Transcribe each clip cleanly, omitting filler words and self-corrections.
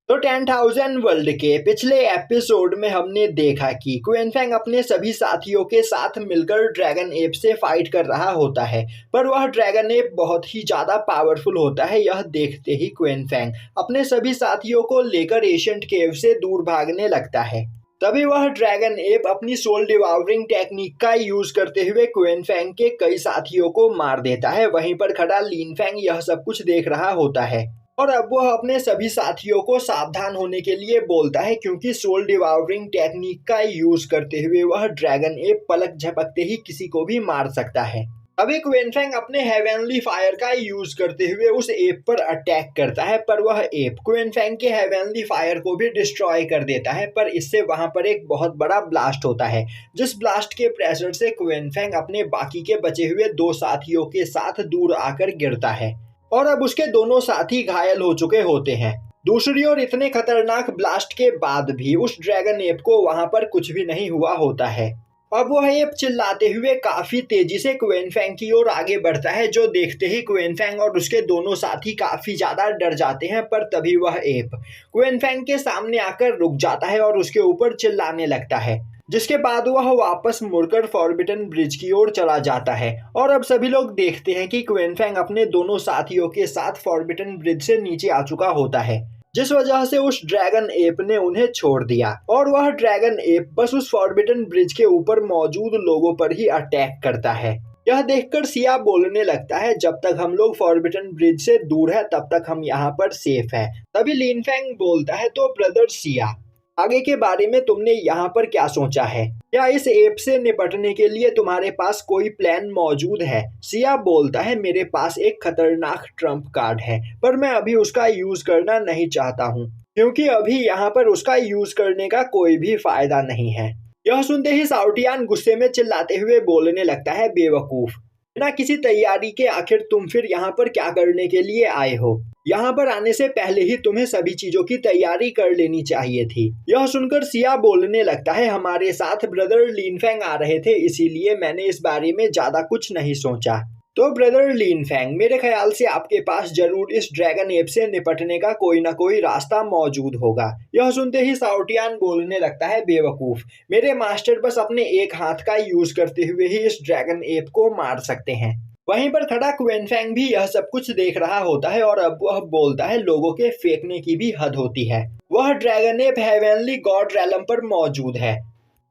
तो 10,000 वर्ल्ड के पिछले एपिसोड में हमने देखा कि क्विनफैंग अपने सभी साथियों के साथ मिलकर ड्रैगन एप से फाइट कर रहा होता है, पर वह ड्रैगन एप बहुत ही ज़्यादा पावरफुल होता है। यह देखते ही क्विनफैंग अपने सभी साथियों को लेकर एशियंट केव से दूर भागने लगता है। तभी वह ड्रैगन एप अपनी सोल डिवावरिंग टेक्निक का यूज करते हुए क्विनफैंग के कई साथियों को मार देता है। वहीं पर खड़ा लिनफैंग यह सब कुछ देख रहा होता है और अब वह अपने सभी साथियों को सावधान होने के लिए बोलता है, क्योंकि सोल डिवावरिंग टेक्निक का यूज करते हुए वह ड्रैगन एप पलक झपकते ही किसी को भी मार सकता है। अभी क्विनफैंग अपने हेवनली फायर का यूज करते हुए उस एप पर अटैक करता है, पर वह एप क्विनफैंग के हेवनली फायर को भी डिस्ट्रॉय कर देता है। पर इससे वहां पर एक बहुत बड़ा ब्लास्ट होता है, जिस ब्लास्ट के प्रेशर से क्विनफैंग अपने बाकी के बचे हुए दो साथियों के साथ दूर आकर गिरता है और अब उसके दोनों साथी घायल हो चुके होते हैं। दूसरी ओर इतने खतरनाक ब्लास्ट के बाद भी उस ड्रैगन एप को वहां पर कुछ भी नहीं हुआ होता है। अब वह एप चिल्लाते हुए काफी तेजी से क्विनफैंग की ओर आगे बढ़ता है, जो देखते ही क्विनफैंग और उसके दोनों साथी काफी ज्यादा डर जाते हैं। पर तभी वह एप क्विनफैंग के सामने आकर रुक जाता है और उसके ऊपर चिल्लाने लगता है, जिसके बाद वह वापस मुड़कर फॉरबिडन ब्रिज की ओर चला जाता है। और अब सभी लोग देखते हैं कि क्विनफैंग अपने दोनों साथियों के साथ फॉरबिडन ब्रिज से नीचे आ चुका होता है, जिस वजह से उस ड्रैगन एप ने उन्हें छोड़ दिया और वह ड्रैगन एप बस उस फॉरबिडन ब्रिज के ऊपर मौजूद लोगों पर ही अटैक करता है। यह देखकर सिया बोलने लगता है, जब तक हम लोग फॉरबिडन ब्रिज से दूर है तब तक हम यहाँ पर सेफ है। तभी लिनफैंग बोलता है, तो ब्रदर सिया, आगे के बारे में तुमने यहाँ पर क्या सोचा है? क्या इस एप से निपटने के लिए तुम्हारे पास कोई प्लान मौजूद है? सिया बोलता है, मेरे पास एक खतरनाक ट्रम्प कार्ड है, पर मैं अभी उसका यूज करना नहीं चाहता हूँ, क्योंकि अभी यहाँ पर उसका यूज करने का कोई भी फायदा नहीं है। यह सुनते ही साउटियान गुस्से में चिल्लाते हुए बोलने लगता है, बेवकूफ, बिना किसी तैयारी के आखिर तुम फिर यहाँ पर क्या करने के लिए आए हो? यहाँ पर आने से पहले ही तुम्हें सभी चीजों की तैयारी कर लेनी चाहिए थी। यह सुनकर सिया बोलने लगता है, हमारे साथ ब्रदर लिनफैंग आ रहे थे, इसीलिए मैंने इस बारे में ज्यादा कुछ नहीं सोचा। तो ब्रदर लिनफैंग, मेरे ख्याल से आपके पास जरूर इस ड्रैगन एप से निपटने का कोई ना कोई रास्ता मौजूद होगा। यह सुनते ही साउटियान बोलने लगता है, बेवकूफ, मेरे मास्टर बस अपने एक हाथ का यूज करते हुए ही इस ड्रैगन एप को मार सकते हैं। वहीं पर खड़ा क्विनफैंग भी यह सब कुछ देख रहा होता है और अब वह बोलता है, लोगों के फेंकने की भी हद होती है। वह dragon app heavenly God realm पर मौजूद है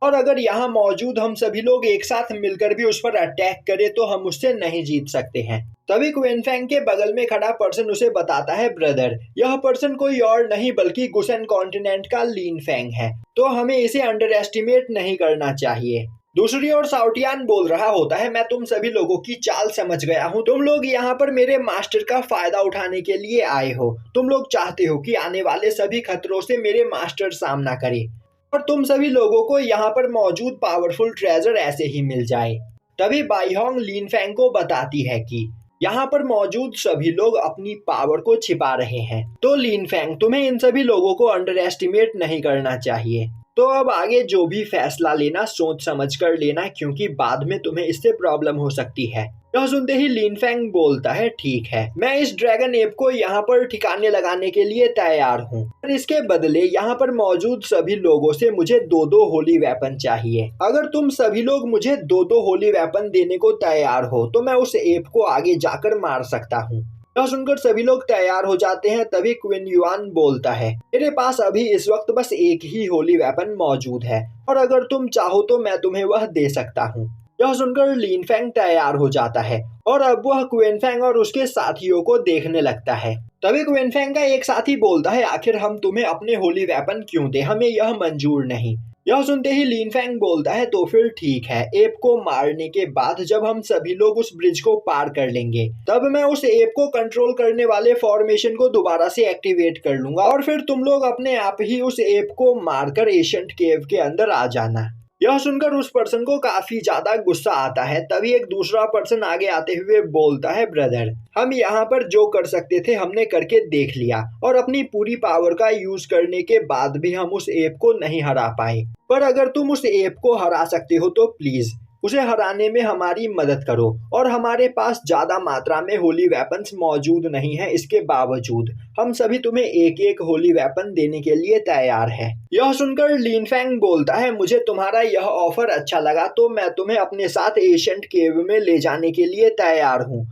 और अगर यहाँ मौजूद हम सभी लोग एक साथ मिलकर भी उस पर अटैक करें तो हम उससे नहीं जीत सकते हैं। तभी क्विनफैंग के बगल में खड़ा पर्सन उसे बताता है, ब्रदर, यह पर्सन कोई और नहीं बल्कि गुसन कॉन्टिनेंट का लिनफैंग है, तो हमें इसे अंडर एस्टिमेट नहीं करना चाहिए। दूसरी ओर साउटियान बोल रहा होता है, मैं तुम सभी लोगों की चाल समझ गया हूँ। तुम लोग यहाँ पर मेरे मास्टर का फायदा उठाने के लिए आए हो। तुम लोग चाहते हो कि आने वाले सभी खतरों से मेरे मास्टर सामना करे और तुम सभी लोगों को यहाँ पर मौजूद पावरफुल ट्रेजर ऐसे ही मिल जाए। तभी बाईहोंग लिनफैंग को बताती है कि यहाँ पर मौजूद सभी लोग अपनी पावर को छिपा रहे हैं, तो लिनफैंग, तुम्हें इन सभी लोगों को अंडर एस्टिमेट नहीं करना चाहिए। तो अब आगे जो भी फैसला लेना सोच समझ कर लेना, क्योंकि बाद में तुम्हें इससे प्रॉब्लम हो सकती है। यह सुनते ही लिनफैंग बोलता है, ठीक है, मैं इस ड्रैगन एप को यहाँ पर ठिकाने लगाने के लिए तैयार हूँ, पर इसके बदले यहाँ पर मौजूद सभी लोगों से मुझे 2-2 होली वेपन चाहिए। अगर तुम सभी लोग मुझे 2-2 होली वेपन देने को तैयार हो तो मैं उस एप को आगे जाकर मार सकता हूँ। यह सुनकर सभी लोग तैयार हो जाते हैं। तभी क्विन युआन बोलता है, मेरे पास अभी इस वक्त बस एक ही होली वेपन मौजूद है और अगर तुम चाहो तो मैं तुम्हें वह दे सकता हूँ। यह सुनकर लिनफैंग तैयार हो जाता है और अब वह क्विनफैंग और उसके साथियों को देखने लगता है। तभी क्विनफैंग का एक साथी बोलता है, आखिर हम तुम्हें अपने होली वेपन क्यों दें, हमें यह मंजूर नहीं। यह सुनते ही लिनफैंग बोलता है, तो फिर ठीक है, एप को मारने के बाद जब हम सभी लोग उस ब्रिज को पार कर लेंगे तब मैं उस एप को कंट्रोल करने वाले फॉर्मेशन को दोबारा से एक्टिवेट कर लूंगा और फिर तुम लोग अपने आप ही उस एप को मारकर एशियंट केव के अंदर आ जाना। यह सुनकर उस पर्सन को काफी ज्यादा गुस्सा आता है। तभी एक दूसरा पर्सन आगे आते हुए बोलता है, ब्रदर, हम यहाँ पर जो कर सकते थे हमने करके देख लिया और अपनी पूरी पावर का यूज करने के बाद भी हम उस एप को नहीं हरा पाए, पर अगर तुम उस एप को हरा सकते हो तो प्लीज उसे हराने में हमारी मदद करो। और हमारे पास ज़्यादा मात्रा में होली वेपन्स मौजूद नहीं है, इसके बावजूद हम सभी तुम्हें एक एक होली वेपन देने के लिए तैयार हैं। यह सुनकर लिन फेंग बोलता है, मुझे तुम्हारा यह ऑफर अच्छा लगा तो मैं तुम्हें अपने साथ एशियंट केव में ले जाने के लिए तैयार हूँ।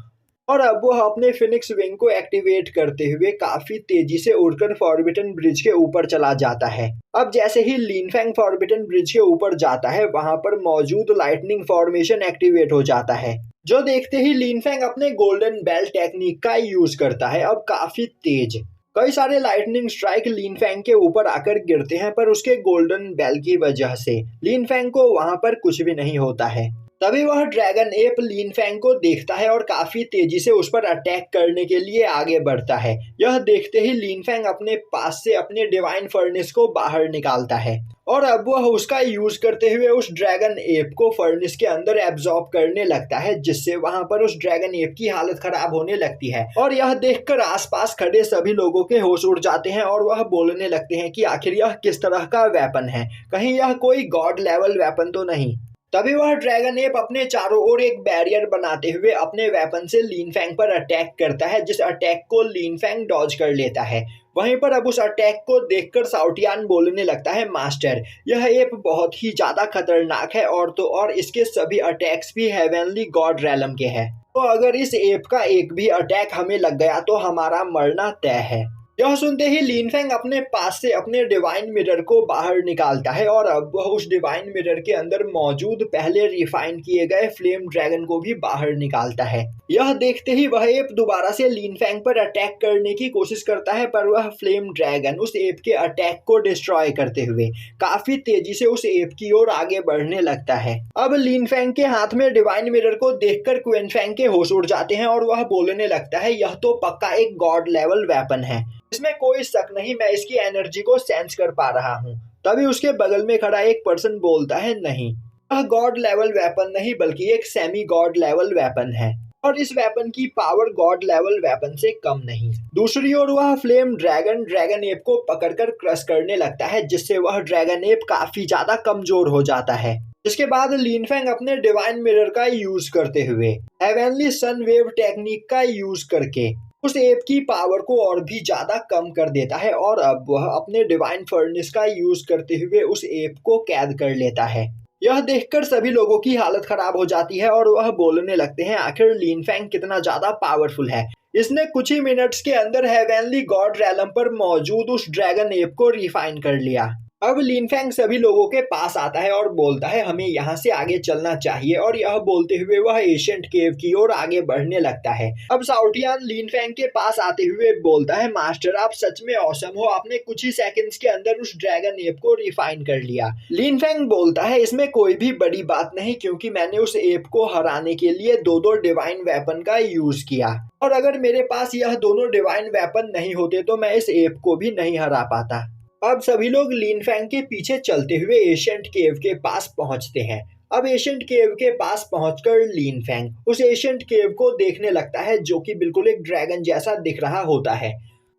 और अब वह अपने फिनिक्स विंग को एक्टिवेट करते हुए काफी तेजी से उड़कर फॉरबिटन ब्रिज के ऊपर चला जाता है। अब जैसे ही लिन फेंग फॉरबिटन ब्रिज के ऊपर जाता है, वहां पर मौजूद लाइटनिंग फॉर्मेशन एक्टिवेट हो जाता है, जो देखते ही लिन फेंग अपने गोल्डन बेल टेक्निक का यूज करता है। अब काफी तेज कई सारे लाइटनिंग स्ट्राइक लिन फेंग के ऊपर आकर गिरते हैं, पर उसके गोल्डन बेल की वजह से लिन फेंग को वहां पर कुछ भी नहीं होता है। तभी वह ड्रैगन एप लिन फेंग को देखता है और काफी तेजी से उस पर अटैक करने के लिए आगे बढ़ता है। यह देखते ही लिन फेंग अपने पास से अपने डिवाइन फर्नेस को बाहर निकालता है और अब वह उसका यूज करते हुए उस ड्रैगन एप को फर्नेस के अंदर एब्जॉर्ब करने लगता है, जिससे वहां पर उस ड्रैगन एप की हालत खराब होने लगती है। और यह देखकर आसपास खड़े सभी लोगों के होश उड़ जाते हैं और वह बोलने लगते हैं कि आखिर यह किस तरह का वेपन है, कहीं यह कोई गॉड लेवल वेपन तो नहीं। तभी वह ड्रैगन एप अपने चारों ओर एक बैरियर बनाते हुए अपने वेपन से लिन फेंग पर अटैक करता है, जिस अटैक को लिन फेंग डॉज कर लेता है। वहीं पर अब उस अटैक को देखकर साउटियान बोलने लगता है, मास्टर यह एप बहुत ही ज्यादा खतरनाक है और तो और इसके सभी अटैक्स भी हेवनली गॉड रैलम के हैं, तो अगर इस एप का एक भी अटैक हमें लग गया तो हमारा मरना तय है। यह सुनते ही लिन फेंग अपने पास से अपने डिवाइन मिरर को बाहर निकालता है और अब वह उस डिवाइन मिरर के अंदर मौजूद पहले रिफाइन किए गए फ्लेम ड्रैगन को भी बाहर निकालता है। यह देखते ही वह एप दोबारा से लिन फेंग पर अटैक करने की कोशिश करता है, पर वह फ्लेम ड्रैगन उस एप के अटैक को डिस्ट्रॉय करते हुए काफी तेजी से उस एप की ओर आगे बढ़ने लगता है। अब लिन फेंग के हाथ में डिवाइन मिरर को देखकर क्वेन फेंग के होश उड़ जाते हैं और वह बोलने लगता है, यह तो पक्का एक गॉड लेवल वेपन है, इसमें कोई शक नहीं, मैं इसकी एनर्जी को सेंस कर पा रहा हूँ। तभी उसके बगल में खड़ा एक पर्सन बोलता है, नहीं यह गॉड लेवल वेपन नहीं बल्कि एक सेमी गॉड लेवल वेपन है और इस वेपन की पावर गॉड लेवल वेपन से कम नहीं। दूसरी ओर वह फ्लेम ड्रैगन एप को पकड़कर क्रश करने लगता है, जिससे वह ड्रैगन एप काफी ज्यादा कमजोर हो जाता है। जिसके बाद लिन फेंग अपने डिवाइन मिरर का यूज करते हुए हेवनली सन वेव टेक्निक का यूज करके उस एप की पावर को और भी ज्यादा कम कर देता है और अब वह अपने डिवाइन फर्नेस का यूज करते हुए उस एप को कैद कर लेता है। यह देखकर सभी लोगों की हालत खराब हो जाती है और वह बोलने लगते हैं, आखिर लिन फेंग कितना ज्यादा पावरफुल है, इसने कुछ ही मिनट्स के अंदर हेवनली गॉड रैलम पर मौजूद उस ड्रैगन एप को रिफाइन कर लिया। अब लिन फेंग सभी लोगों के पास आता है और बोलता है, हमें यहाँ से आगे चलना चाहिए, और यह बोलते हुए वह एशियंट केव की ओर आगे बढ़ने लगता है। अब साउटियान लिन फेंग के पास आते हुए बोलता है, मास्टर आप सच में औसम हो, आपने कुछ ही सेकंड्स के अंदर उस ड्रैगन एप को रिफाइन कर लिया। लिन फेंग बोलता है, इसमें कोई भी बड़ी बात नहीं, क्योंकि मैंने उस एप को हराने के लिए दो डिवाइन वेपन का यूज किया, और अगर मेरे पास यह दोनों डिवाइन वेपन नहीं होते तो मैं इस एप को भी नहीं हरा पाता। अब सभी लोग लिन फेंग के पीछे चलते हुए एशियंट केव के पास पहुंचते हैं। अब एशियंट केव के पास पहुंचकर लिन फेंग उस एशियंट केव को देखने लगता है, जो कि बिल्कुल एक ड्रैगन जैसा दिख रहा होता है,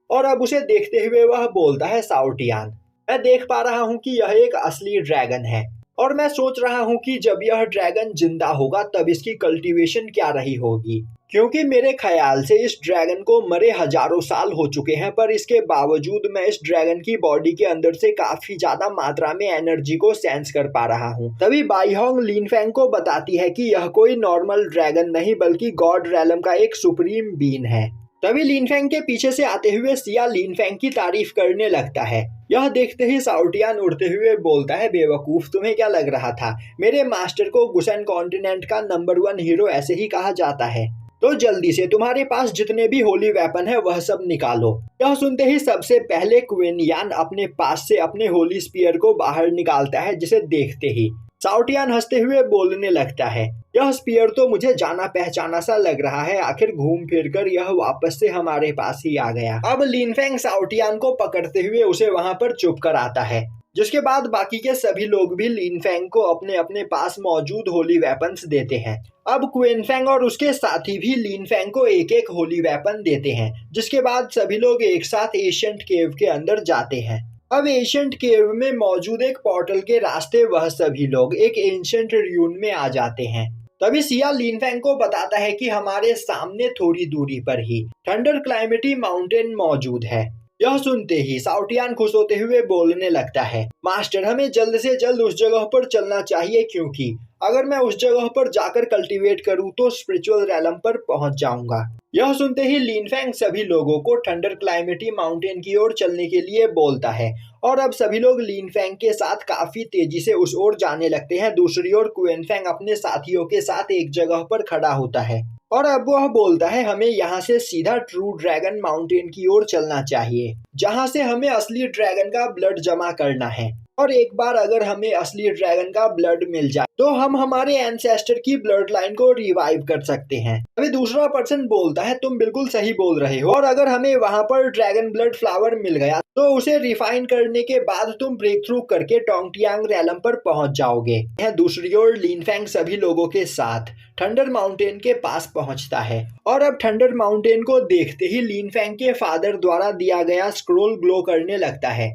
और अब उसे देखते हुए वह बोलता है, साउटियान मैं देख पा रहा हूँ कि यह एक असली ड्रैगन है, और मैं सोच रहा हूँ कि जब यह ड्रैगन जिंदा होगा तब इसकी कल्टीवेशन क्या रही होगी, क्योंकि मेरे ख्याल से इस ड्रैगन को मरे हजारों साल हो चुके हैं, पर इसके बावजूद मैं इस ड्रैगन की बॉडी के अंदर से काफी ज्यादा मात्रा में एनर्जी को सेंस कर पा रहा हूँ। तभी बाईहोंग लिन फेंग को बताती है कि यह कोई नॉर्मल ड्रैगन नहीं बल्कि गॉड रैलम का एक सुप्रीम बीन है। तभी लिन फेंग के पीछे से आते हुए सिया लिन फेंग की तारीफ करने लगता है। यह देखते ही साउटियान उड़ते हुए बोलता है, बेवकूफ तुम्हें क्या लग रहा था, मेरे मास्टर को गुसन कॉन्टिनेंट का नंबर 1 हीरो ऐसे ही कहा जाता है, तो जल्दी से तुम्हारे पास जितने भी होली वेपन है वह सब निकालो। यह सुनते ही सबसे पहले क्वीन यान अपने पास से अपने होली स्पीयर को बाहर निकालता है, जिसे देखते ही साउटियान हंसते हुए बोलने लगता है, यह स्पीयर तो मुझे जाना पहचाना सा लग रहा है, आखिर घूम फिर कर यह वापस से हमारे पास ही आ गया। अब लिन फेंग साउटियान को पकड़ते हुए उसे वहां पर चुप कराता है, जिसके बाद बाकी के सभी लोग भी लिन फेंग को अपने अपने पास मौजूद होली वेपन्स देते हैं। अब क्वेन फेंग और उसके साथी भी लिन फेंग को एक एक होली वेपन देते हैं, जिसके बाद सभी लोग एक साथ एशियंट केव के अंदर जाते हैं। अब एशियंट केव में मौजूद एक पोर्टल के रास्ते वह सभी लोग एक एंशिएंट र्यून में आ जाते हैं। तभी सिया लिनफेंग को बताता है कि हमारे सामने थोड़ी दूरी पर ही थंडर क्लाइमेटी माउंटेन मौजूद है। यह सुनते ही साउटियान खुश होते हुए बोलने लगता है, मास्टर हमें जल्द से जल्द उस जगह पर चलना चाहिए, क्योंकि अगर मैं उस जगह पर जाकर कल्टीवेट करूं तो स्पिरिचुअल रैलम पर पहुंच जाऊंगा। यह सुनते ही लिनफेंग सभी लोगों को थंडर क्लाइमेटी माउंटेन की ओर चलने के लिए बोलता है और अब सभी लोग लिनफेंग के साथ काफी तेजी से उस ओर जाने लगते हैं। दूसरी ओर क्विनफेंग अपने साथियों के साथ एक जगह पर खड़ा होता है और अब वह बोलता है, हमें यहाँ से सीधा ट्रू ड्रैगन माउंटेन की ओर चलना चाहिए, जहाँ से हमें असली ड्रैगन का ब्लड जमा करना है। और एक बार अगर हमें असली ड्रैगन का ब्लड मिल जाए तो हम हमारे एंसेस्टर की ब्लड लाइन को रिवाइव कर सकते हैं। अभी दूसरा पर्सन बोलता है, तुम बिल्कुल सही बोल रहे हो, और अगर हमें वहाँ पर ड्रैगन ब्लड फ्लावर मिल गया तो उसे रिफाइन करने के बाद तुम ब्रेक थ्रू करके टोंगटियांग रैलम पर पहुंच जाओगे। यह दूसरी ओर लिनफेंग सभी लोगों के साथ थंडर माउंटेन के पास पहुंचता है और अब थंडर माउंटेन को देखते ही लिनफेंग के फादर द्वारा दिया गया स्क्रोल ग्लो करने लगता है,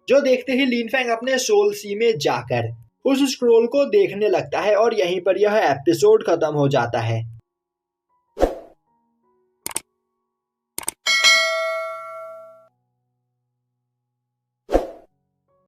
जो देखते ही लिनफेंग अपने सोल सी में जाकर उस स्क्रोल को देखने लगता है और यहीं पर यह एपिसोड खत्म हो जाता है।